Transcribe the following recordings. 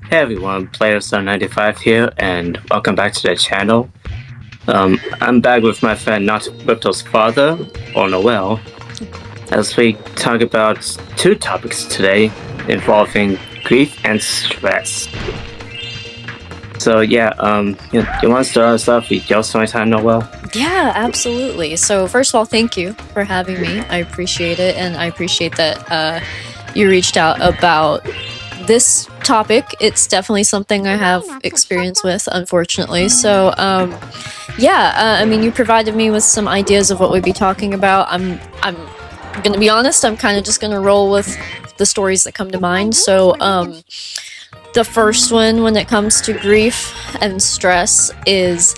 Hey everyone, PlayerStar95 here, and welcome back to the channel. I'm back with my friend NotRiptosFather, or Noel, as we talk about two topics today involving grief and stress. So yeah, you want to start us off with your story time, Noel? Yeah, absolutely. So first of all, thank you for having me. I appreciate it, and I appreciate that you reached out about this topic. It's definitely something I have experience with, unfortunately. So I mean, you provided me with some ideas of what we'd be talking about. I'm gonna be honest, I'm kind of just gonna roll with the stories that come to mind. So the first one, when it comes to grief and stress, is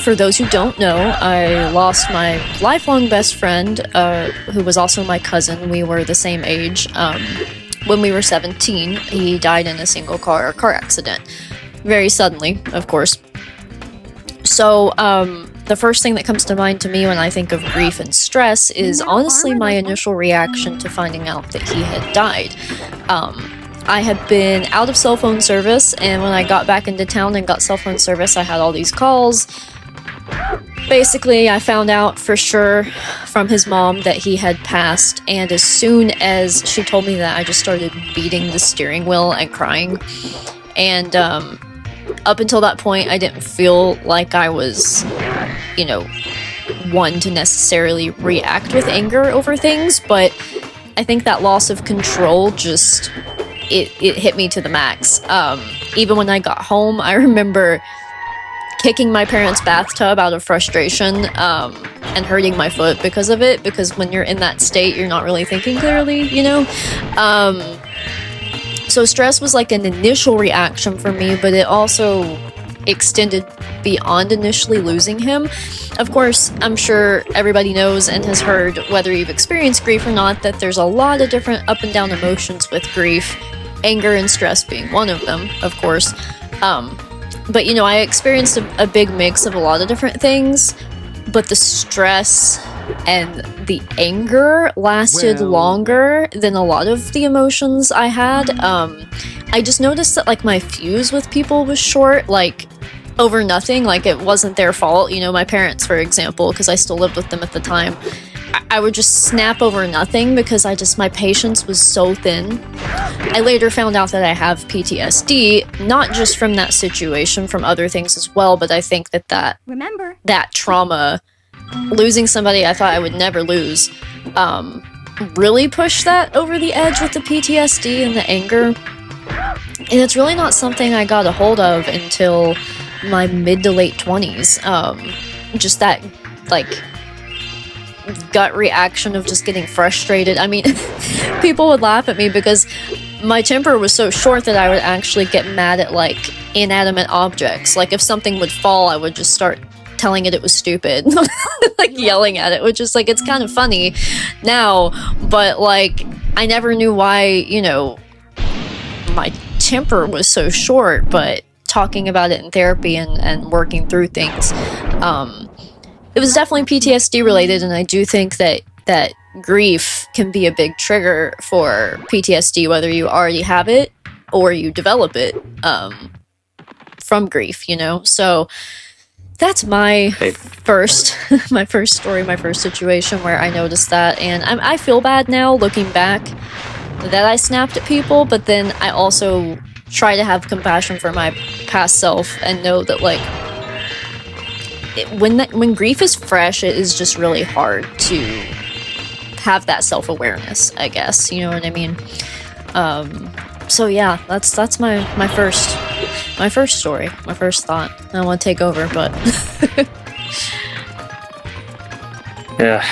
for those who don't know, I lost my lifelong best friend, who was also my cousin. We were the same age. When we were 17, he died in a single car accident. Very suddenly, of course. So, the first thing that comes to mind to me when I think of grief and stress is honestly my initial reaction to finding out that he had died. I had been out of cell phone service, and when I got back into town and got cell phone service, I had all these calls. Basically, I found out for sure from his mom that he had passed, and as soon as she told me that, I just started beating the steering wheel and crying. And up until that point, I didn't feel like I was, one to necessarily react with anger over things, but I think that loss of control just... It hit me to the max. Even when I got home, I remember kicking my parents' bathtub out of frustration and hurting my foot because of it, because when you're in that state, you're not really thinking clearly, So stress was like an initial reaction for me, but it also extended beyond initially losing him. Of course, I'm sure everybody knows and has heard, whether you've experienced grief or not, that there's a lot of different up and down emotions with grief. Anger and stress being one of them, of course. But I experienced a big mix of a lot of different things, but the stress and the anger lasted longer than a lot of the emotions I had. I just noticed that my fuse with people was short, over nothing, it wasn't their fault. My parents, for example, because I still lived with them at the time, I would just snap over nothing because my patience was so thin. I later found out that I have PTSD, not just from that situation, from other things as well, but I think that trauma, losing somebody I thought I would never lose, really pushed that over the edge with the PTSD and the anger. And it's really not something I got a hold of until my mid to late 20s. Just that, gut reaction of just getting frustrated. I mean, people would laugh at me because my temper was so short that I would actually get mad at inanimate objects. If something would fall, I would just start telling it was stupid, yelling at it, which is it's kind of funny now, but I never knew why, my temper was so short. But talking about it in therapy and working through things, it was definitely PTSD related, and I do think that grief can be a big trigger for PTSD, whether you already have it or you develop it from grief, So that's my first story, my first situation where I noticed that, and I feel bad now looking back that I snapped at people, but then I also try to have compassion for my past self and know that when grief is fresh, it is just really hard to have that self-awareness, I guess. You know what I mean? So yeah, that's my first story, my first thought. I don't want to take over, but Yeah.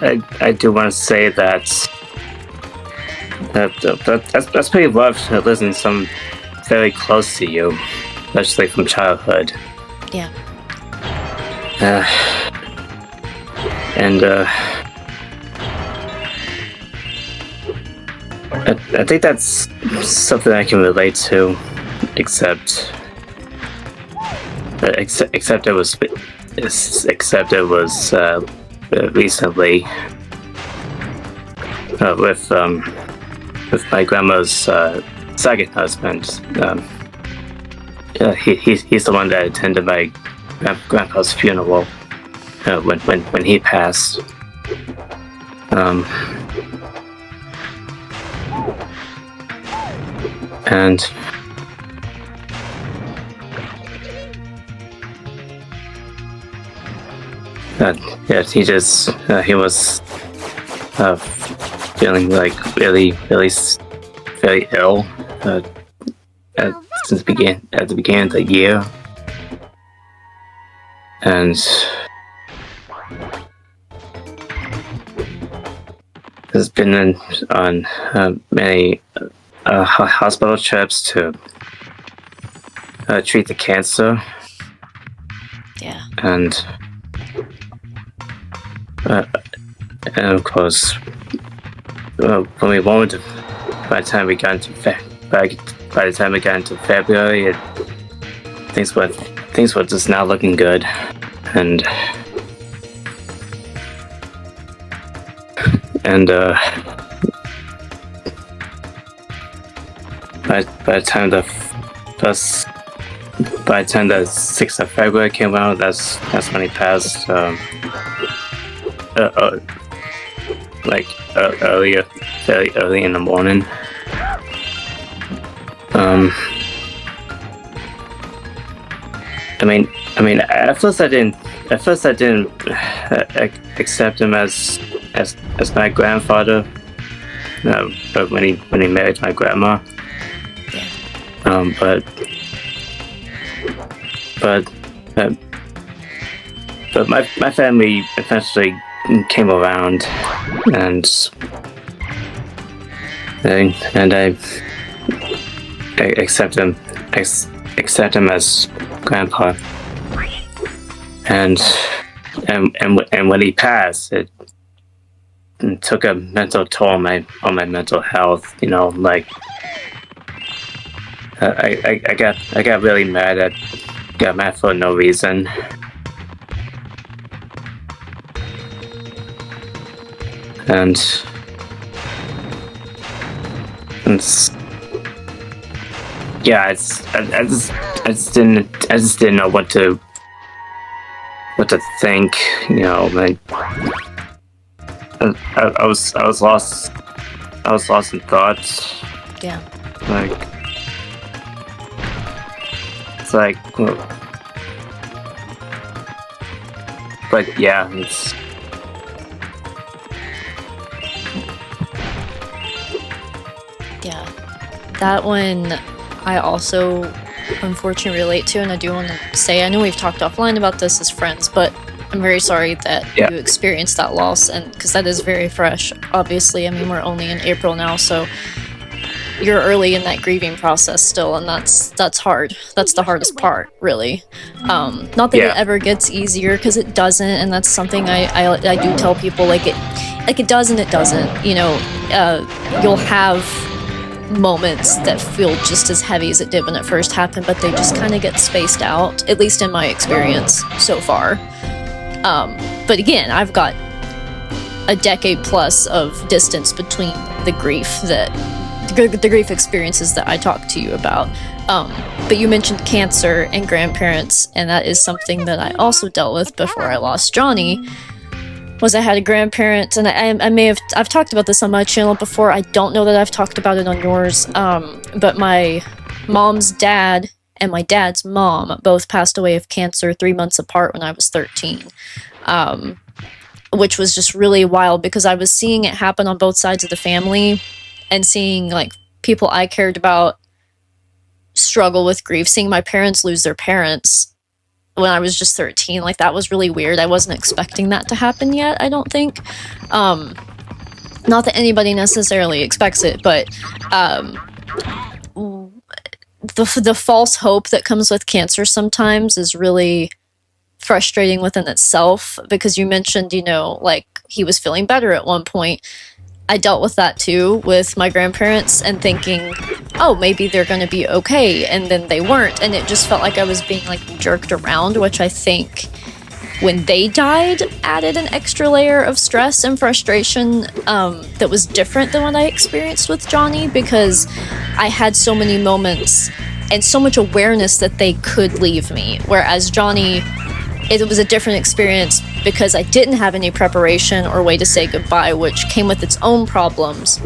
I do want to say that's pretty rough to listen to someone very close to you, especially from childhood. yeah. I think that's something I can relate to, except it was recently with with my grandma's second husband. He's the one that attended my grandpa's funeral when he passed. And he was feeling like really very ill at the beginning of the year, and has been on many hospital trips to treat the cancer. Yeah. And of course, when we wanted, by the time we got into February, things were just not looking good, and by the time the 6th of February came out, that's when he passed. Very early in the morning. I mean, at first I didn't accept him as my grandfather. But when he married my grandma. But my family eventually came around, and I accept him as grandpa. And when he passed, it took a mental toll on my mental health. You know, like I got really mad for no reason. And yeah, I just didn't know what to think. You know, like I was lost in thoughts. Yeah. Like it's like, but yeah, it's. Yeah, that one I also unfortunately relate to, and I do want to say, I know we've talked offline about this as friends, but I'm very sorry that you experienced that loss, and because that is very fresh. Obviously, I mean, we're only in April now, so you're early in that grieving process still, and that's hard. That's the hardest part, really. Not that it ever gets easier, because it doesn't, and that's something I do tell people, like it does and it doesn't. You know, you'll have moments that feel just as heavy as it did when it first happened, but they just kind of get spaced out, at least in my experience so far. But again, I've got a decade plus of distance between the grief experiences that I talked to you about. But you mentioned cancer and grandparents, and that is something that I also dealt with before I lost Johnny. Was I had a grandparent, and I've talked about this on my channel before. I don't know that I've talked about it on yours, but my mom's dad and my dad's mom both passed away of cancer 3 months apart when I was 13, which was just really wild, because I was seeing it happen on both sides of the family, and seeing like people I cared about struggle with grief, seeing my parents lose their parents when I was just 13, like that was really weird. I wasn't expecting that to happen yet, I don't think. Not that anybody necessarily expects it, but the false hope that comes with cancer sometimes is really frustrating within itself, because you mentioned, you know, like he was feeling better at one point. I dealt with that too with my grandparents, and thinking, oh, maybe they're going to be okay, and then they weren't, and it just felt like I was being like jerked around, which I think when they died added an extra layer of stress and frustration that was different than what I experienced with Johnny, because I had so many moments and so much awareness that they could leave me, whereas Johnny, it was a different experience because I didn't have any preparation or way to say goodbye, which came with its own problems.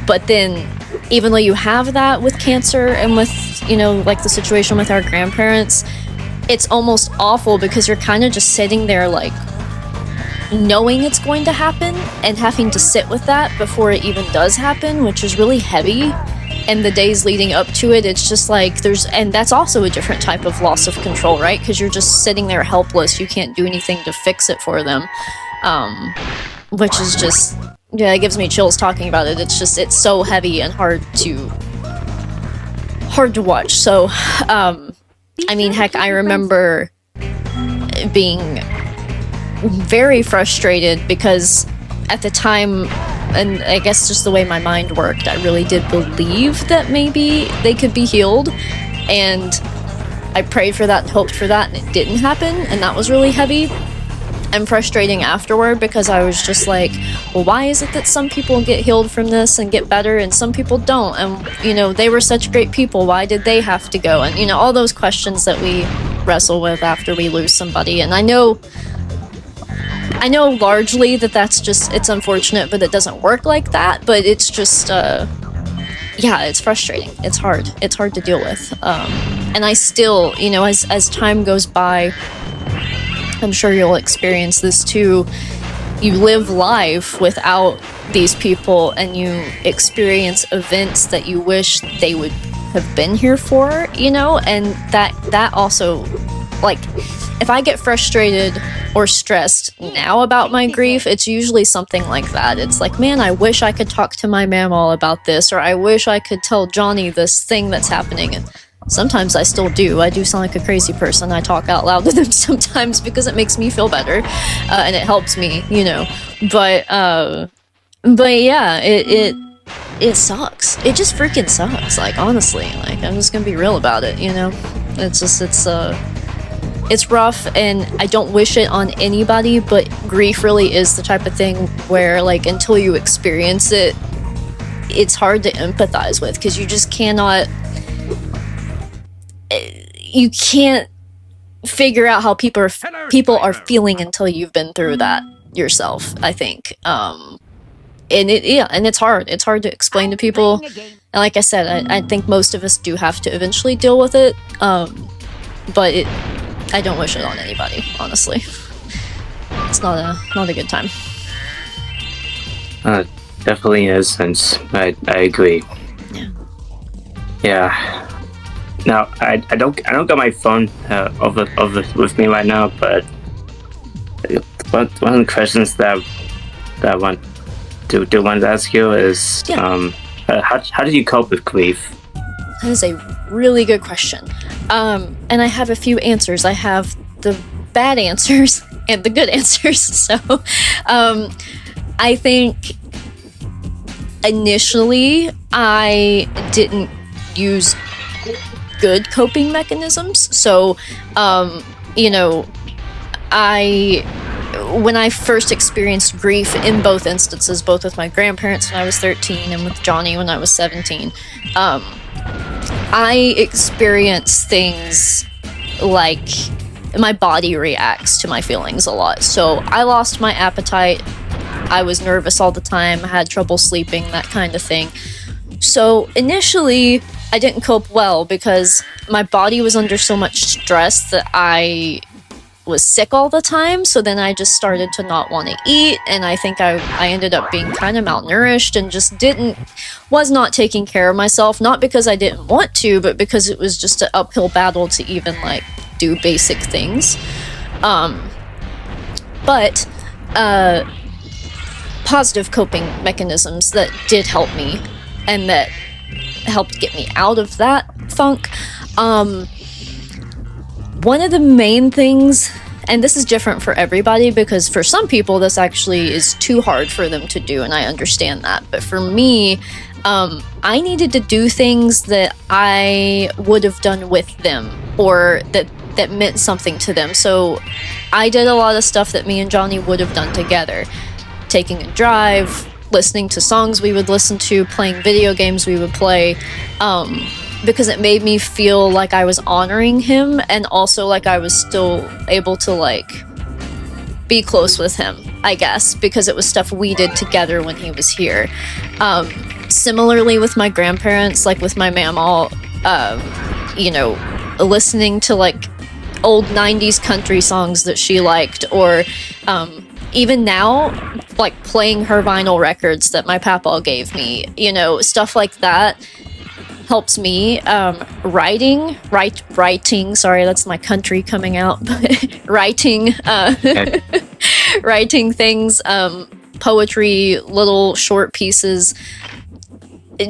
But then, even though you have that with cancer and with, you know, like the situation with our grandparents, it's almost awful because you're kind of just sitting there like knowing it's going to happen and having to sit with that before it even does happen, which is really heavy. And the days leading up to it, it's just like and that's also a different type of loss of control, right? Because you're just sitting there helpless. You can't do anything to fix it for them, which is just, yeah, it gives me chills talking about it. It's just, it's so heavy and hard to watch. So, I mean, heck, I remember being very frustrated because at the time, and I guess just the way my mind worked, I really did believe that maybe they could be healed, and I prayed for that and hoped for that, and it didn't happen, and that was really heavy and frustrating afterward, because I was just like, well, why is it that some people get healed from this and get better and some people don't? And, you know, they were such great people, why did they have to go? And, you know, all those questions that we wrestle with after we lose somebody. And I know largely that that's just, it's unfortunate, but it doesn't work like that. But it's just, yeah, it's frustrating. It's hard to deal with. And I still, you know, as time goes by, I'm sure you'll experience this too. You live life without these people and you experience events that you wish they would have been here for, you know? And that also, like, if I get frustrated or stressed now about my grief, it's usually something like that. It's like, man, I wish I could talk to my mamaw about this, or I wish I could tell Johnny this thing that's happening. And sometimes I still do. I do sound like a crazy person. I talk out loud to them sometimes because it makes me feel better, and it helps me, you know. But yeah, it sucks. It just freaking sucks. Like, honestly, like, I'm just gonna be real about it, you know. It's just, it's rough, and I don't wish it on anybody. But grief really is the type of thing where, like, until you experience it, it's hard to empathize with, because you just cannot. You can't figure out how people are feeling until you've been through that yourself, I think. And it's hard. It's hard to explain to people. And like I said, I think most of us do have to eventually deal with it. But I don't wish it on anybody, honestly. It's not a good time. Definitely is, and I agree. Yeah. Yeah. Now, I don't got my phone over with me right now, but one of the questions that I want to ask you is, yeah. How did you cope with grief? That is a really good question, and I have a few answers. I have the bad answers and the good answers. So, I think initially I didn't use good coping mechanisms. So, you know, when I first experienced grief in both instances, both with my grandparents when I was 13 and with Johnny when I was 17, I experienced things like my body reacts to my feelings a lot. So I lost my appetite. I was nervous all the time, had trouble sleeping, that kind of thing. So initially, I didn't cope well because my body was under so much stress that I was sick all the time. So then I just started to not want to eat, and I think I ended up being kind of malnourished and just was not taking care of myself, not because I didn't want to, but because it was just an uphill battle to even like do basic things. But positive coping mechanisms that did help me and that helped get me out of that funk. One of the main things, and this is different for everybody because for some people this actually is too hard for them to do, and I understand that. But for me, I needed to do things that I would have done with them, or that that meant something to them. So I did a lot of stuff that me and Johnny would have done together. Taking a drive, listening to songs we would listen to, playing video games we would play, because it made me feel like I was honoring him, and also like I was still able to like be close with him, I guess, because it was stuff we did together when he was here. Similarly with my grandparents, like with my mamaw, you know, listening to like old 90s country songs that she liked, or even now, like playing her vinyl records that my papa gave me, you know, stuff like that helps me. Writing, sorry, that's my country coming out, writing, writing things, poetry, little short pieces,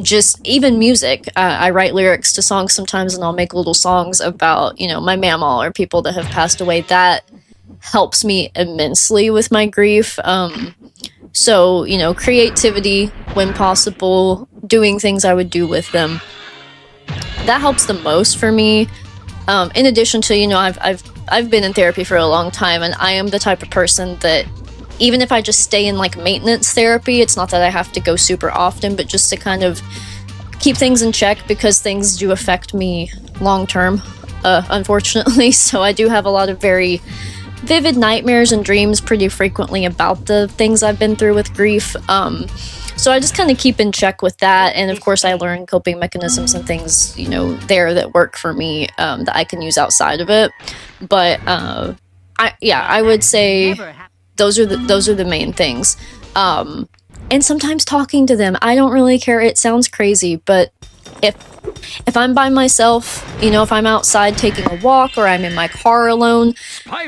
just even music. I write lyrics to songs sometimes, and I'll make little songs about, you know, my mamaw or people that have passed away. That helps me immensely with my grief. So, you know, creativity when possible, doing things I would do with them, that helps the most for me. In addition to, you know, I've been in therapy for a long time, and I am the type of person that even if I just stay in like maintenance therapy, it's not that I have to go super often, but just to kind of keep things in check, because things do affect me long term, unfortunately. So I do have a lot of very vivid nightmares and dreams pretty frequently about the things I've been through with grief. So I just kind of keep in check with that. And of course I learn coping mechanisms and things, you know, there that work for me, that I can use outside of it. But I would say those are the main things. And sometimes talking to them, I don't really care. It sounds crazy, but if I'm by myself, you know, if I'm outside taking a walk or I'm in my car alone,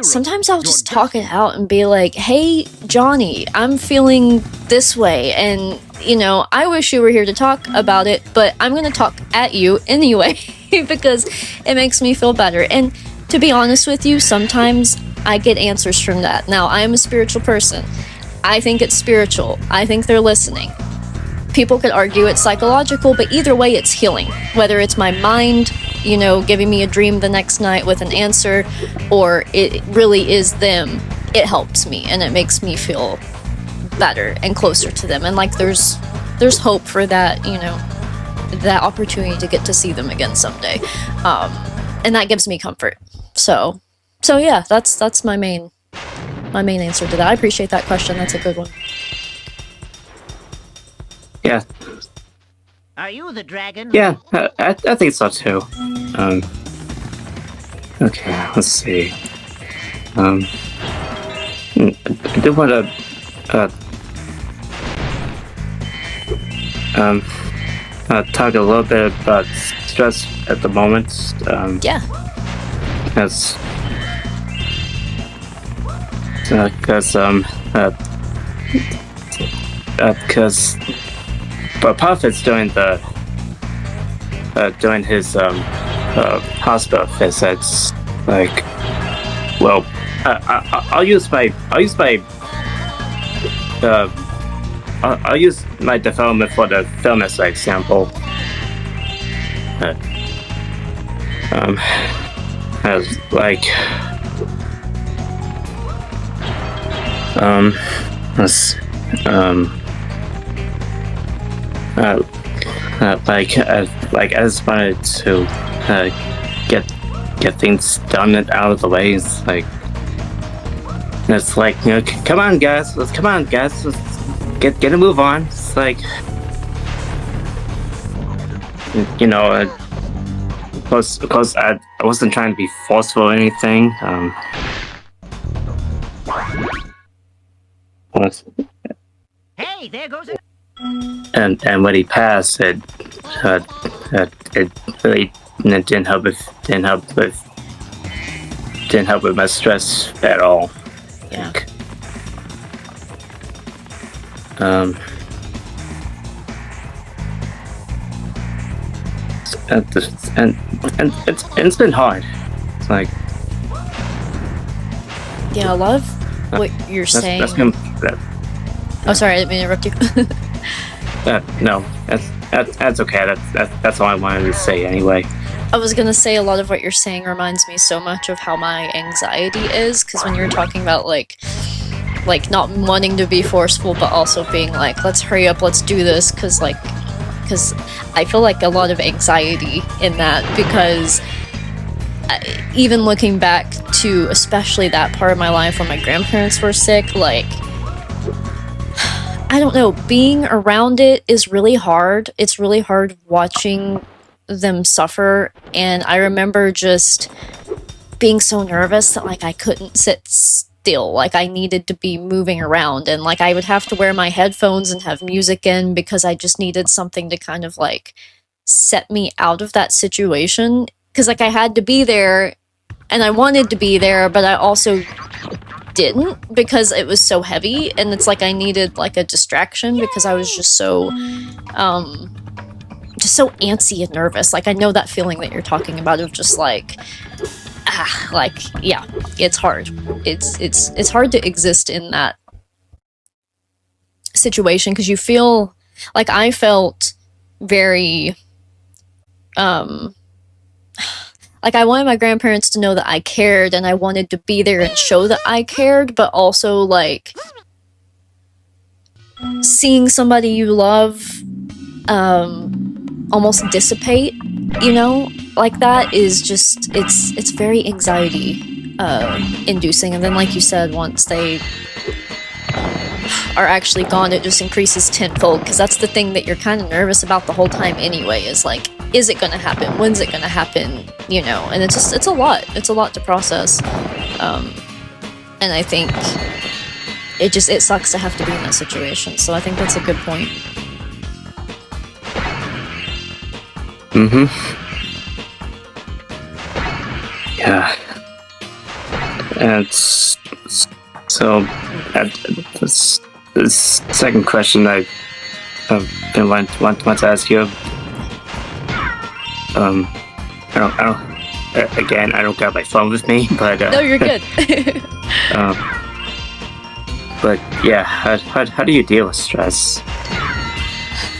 sometimes I'll just talk it out and be like, hey, Johnny, I'm feeling this way. And, you know, I wish you were here to talk about it, but I'm going to talk at you anyway, because it makes me feel better. And to be honest with you, sometimes I get answers from that. Now, I am a spiritual person. I think it's spiritual. I think they're listening. People could argue it's psychological, but either way, it's healing. Whether it's my mind, you know, giving me a dream the next night with an answer, or it really is them, it helps me and it makes me feel better and closer to them. And like there's hope for that, you know, that opportunity to get to see them again someday. And that gives me comfort. So yeah, that's my main answer to that. I appreciate that question. That's a good one. Yeah. Are you the dragon? Yeah, I think so too. Okay, let's see. I do want to talk a little bit about stress at the moment. Yeah. Because but Prophet's doing his hospital visits. Like, well, I'll use my development for the film as an example. As like I just wanted to get things done and out of the way. It's like you know, come on guys, let's get a move on. It's like, you know, of course I wasn't trying to be forceful or anything. Hey, there goes it. And when he passed, it really didn't help with my stress at all. Yeah. And it's been hard. It's like, yeah, I love what you're saying. Oh, sorry, I didn't mean to interrupt you. No, that's okay. That's all I wanted to say anyway. I was gonna say a lot of what you're saying reminds me so much of how my anxiety is, because when you're talking about like not wanting to be forceful, but also being like, let's hurry up, let's do this, because I feel like a lot of anxiety in that, because even looking back to especially that part of my life when my grandparents were sick, like, I don't know, being around it is really hard. It's really hard watching them suffer, and I remember just being so nervous that like I couldn't sit still, like I needed to be moving around, and like I would have to wear my headphones and have music in because I just needed something to kind of like set me out of that situation, because like I had to be there and I wanted to be there, but I also didn't because it was so heavy, and it's like I needed like a distraction because I was just so antsy and nervous. Like I know that feeling that you're talking about of just like yeah, it's hard. It's hard to exist in that situation because you feel like I felt very like I wanted my grandparents to know that I cared, and I wanted to be there and show that I cared, but also like seeing somebody you love almost dissipate, you know, like that is just it's very anxiety inducing. And then like you said, once they are actually gone, it just increases tenfold, because that's the thing that you're kind of nervous about the whole time anyway, is like, is it gonna happen, when's it gonna happen, you know? And it's a lot to process, and I think it sucks to have to be in that situation. So I think that's a good point. Yeah. And so this second question I've been want to ask you. I don't got my phone with me, but No, you're good. but yeah, how do you deal with stress?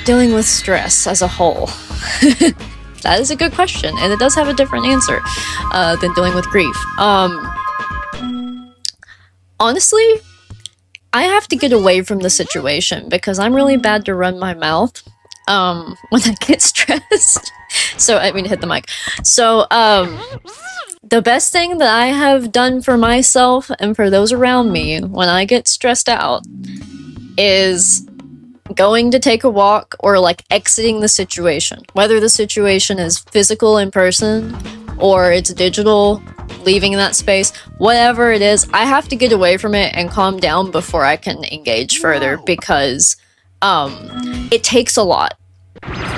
Dealing with stress as a whole. That is a good question, and it does have a different answer than dealing with grief. Honestly, I have to get away from the situation because I'm really bad to run my mouth when I get stressed. So, I mean, hit the mic. So, the best thing that I have done for myself and for those around me when I get stressed out is going to take a walk or like exiting the situation. Whether the situation is physical in person or it's digital, leaving that space, whatever it is, I have to get away from it and calm down before I can engage further, because it takes a lot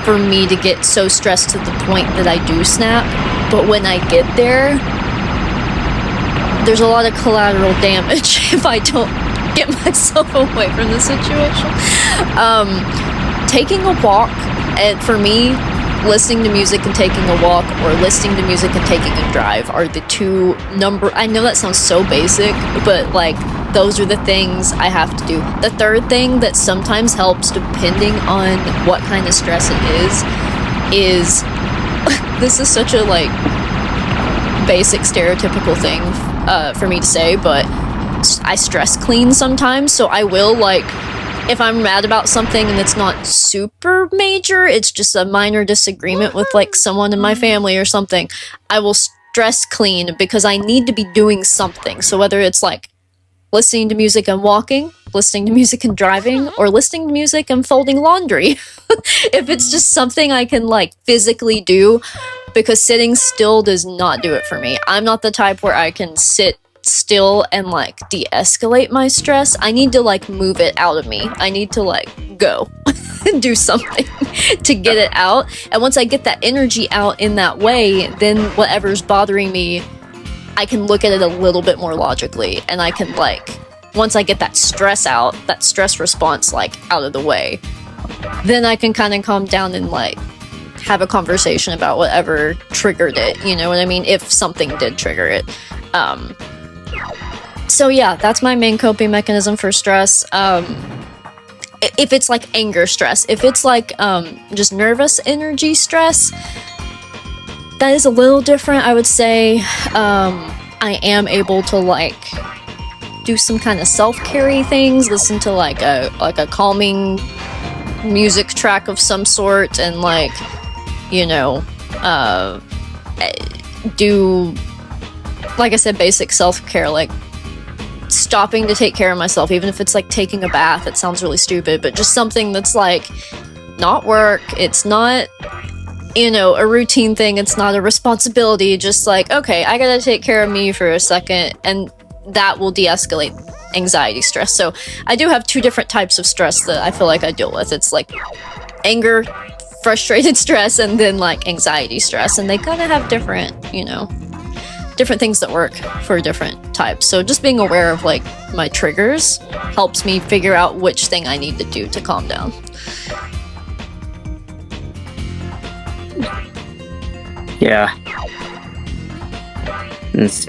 for me to get so stressed to the point that I do snap. But when I get there, there's a lot of collateral damage if I don't get myself away from the situation. Taking a walk, and for me, listening to music and taking a walk, or listening to music and taking a drive are the two I know that sounds so basic, but like those are the things I have to do. The third thing that sometimes helps, depending on what kind of stress it is this is such a like basic stereotypical thing for me to say, but I stress clean sometimes. So I will, like, if I'm mad about something and it's not super major, it's just a minor disagreement with like someone in my family or something, I will stress clean because I need to be doing something. So whether it's like listening to music and walking, listening to music and driving, or listening to music and folding laundry, if it's just something I can like physically do, because sitting still does not do it for me. I'm not the type where I can sit still and like de-escalate my stress. I need to like move it out of me. I need to like go and do something to get it out. And once I get that energy out in that way, then whatever's bothering me, I can look at it a little bit more logically, and I can like, once I get that stress out, that stress response like out of the way, then I can kind of calm down and like have a conversation about whatever triggered it, you know what I mean, if something did trigger it. So yeah, that's my main coping mechanism for stress. If it's like anger stress, if it's like just nervous energy stress, that is a little different. I would say I am able to like do some kind of self-carry things, listen to like a calming music track of some sort, and like, you know, do, like I said, basic self-care, like stopping to take care of myself, even if it's like taking a bath. It sounds really stupid, but just something that's like not work, it's not, you know, a routine thing, it's not a responsibility, just like, okay, I gotta take care of me for a second, and that will de-escalate anxiety, stress. So I do have two different types of stress that I feel like I deal with. It's like anger, frustrated stress, and then like anxiety stress, and they kind of have different, you know, different things that work for different types. So just being aware of like my triggers helps me figure out which thing I need to do to calm down. Yeah. It's,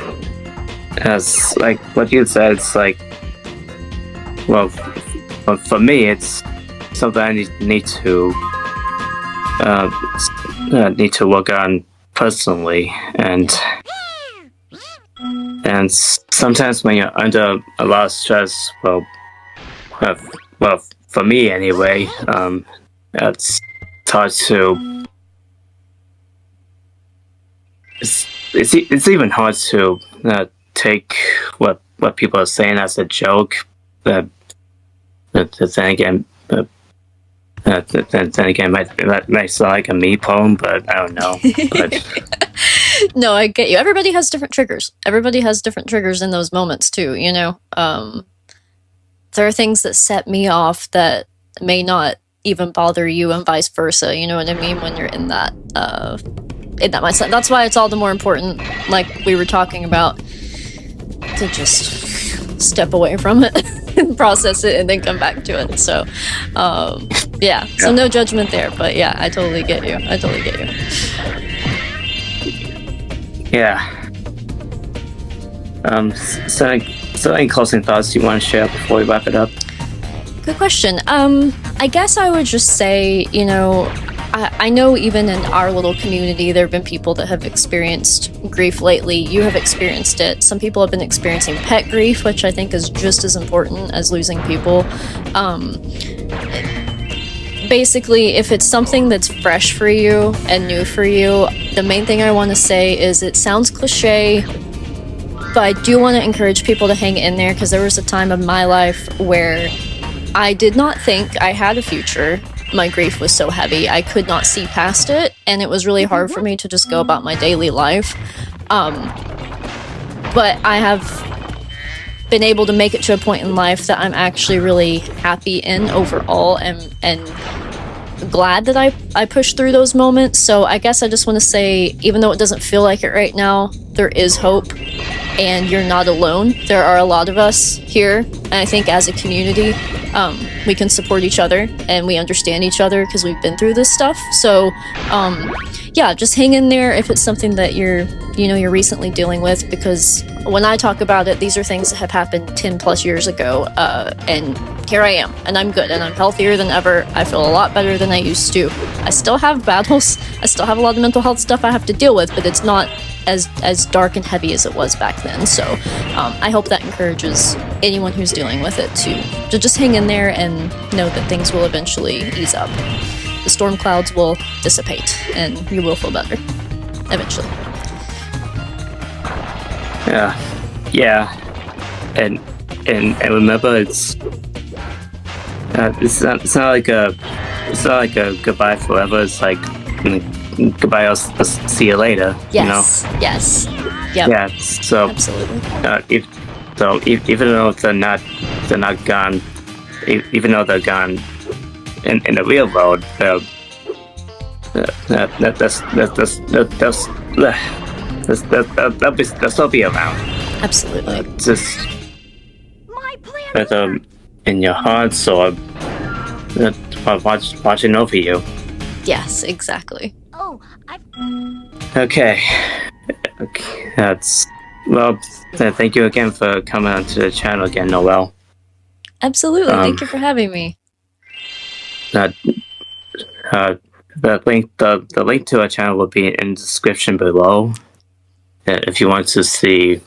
as like what you said, it's like, well, for me, it's something I need to work on personally, and sometimes when you're under a lot of stress, well, for me anyway, it's hard to. It's even hard to take what people are saying as a joke. But then again, it might sound like a me poem, but I don't know. But, no, I get you. Everybody has different triggers. Everybody has different triggers in those moments too, you know? There are things that set me off that may not even bother you, and vice versa, you know what I mean, when you're in that mindset. That's why it's all the more important, like we were talking about, to just step away from it and process it and then come back to it. So yeah, so no judgment there, but yeah, I totally get you. Yeah. So any closing thoughts you want to share before we wrap it up? Good question. I guess I would just say, you know, I know even in our little community, there have been people that have experienced grief lately. You have experienced it. Some people have been experiencing pet grief, which I think is just as important as losing people. Basically, if it's something that's fresh for you and new for you, the main thing I want to say is, it sounds cliche, but I do want to encourage people to hang in there, because there was a time of my life where I did not think I had a future. My grief was so heavy, I could not see past it, and it was really hard for me to just go about my daily life. But I have been able to make it to a point in life that I'm actually really happy in overall, and glad that I pushed through those moments. So I guess I just want to say, even though it doesn't feel like it right now, there is hope, and you're not alone. There are a lot of us here, and I think as a community, we can support each other, and we understand each other because we've been through this stuff. So yeah, just hang in there if it's something that you're recently dealing with, because when I talk about it, these are things that have happened 10 plus years ago, and here I am, and I'm good, and I'm healthier than ever. I feel a lot better than I used to. I still have battles, I still have a lot of mental health stuff I have to deal with, but it's not as dark and heavy as it was back then. So I hope that encourages anyone who's dealing with it to just hang in there and know that things will eventually ease up. The storm clouds will dissipate, and you will feel better eventually. Yeah, and remember, it's not like a goodbye forever. It's like goodbye. I'll see you later. Yes. You know? Yes. Yep. Yeah. So Absolutely. Even though they're not gone, even though they're gone in the real world, they'll still be around. Absolutely. Just My plan. whether in your hearts or watching over you. Yes, exactly. Oh, I've. Okay. That's well. Thank you again for coming onto the channel again, Noel. Absolutely. Thank you for having me. The link to our channel will be in the description below. If you want to see,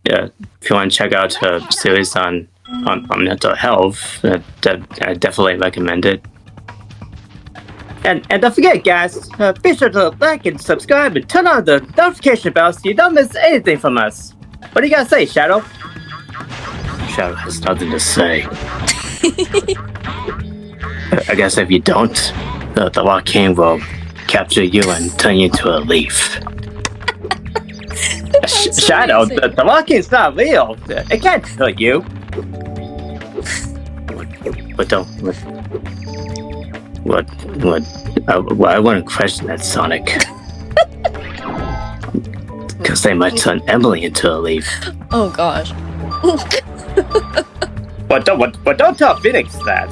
if you want to check out her series on mental health, I definitely recommend it. And don't forget, guys, be sure to like and subscribe and turn on the notification bell so you don't miss anything from us. What do you gotta say, Shadow? Shadow has nothing to say. I guess if you don't, the Rock King will capture you and turn you into a leaf. Shadow, the Rock King's not real. It can't hurt you. But don't. What? I want to question that, Sonic. Because they might turn Emily into a leaf. Oh gosh. But don't tell Phoenix that.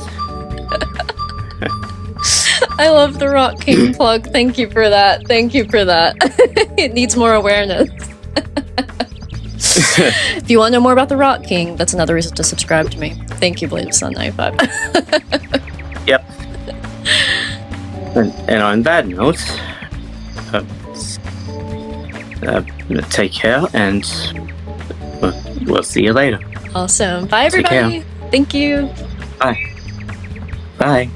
I love the Rock King plug. Thank you for that. Thank you for that. It needs more awareness. If you want to know more about the Rock King, that's another reason to subscribe to me. Thank you, Blade of Sun 95. Yep. And on that note, take care, and we'll see you later. Awesome. Bye, everybody. Thank you. Bye. Bye.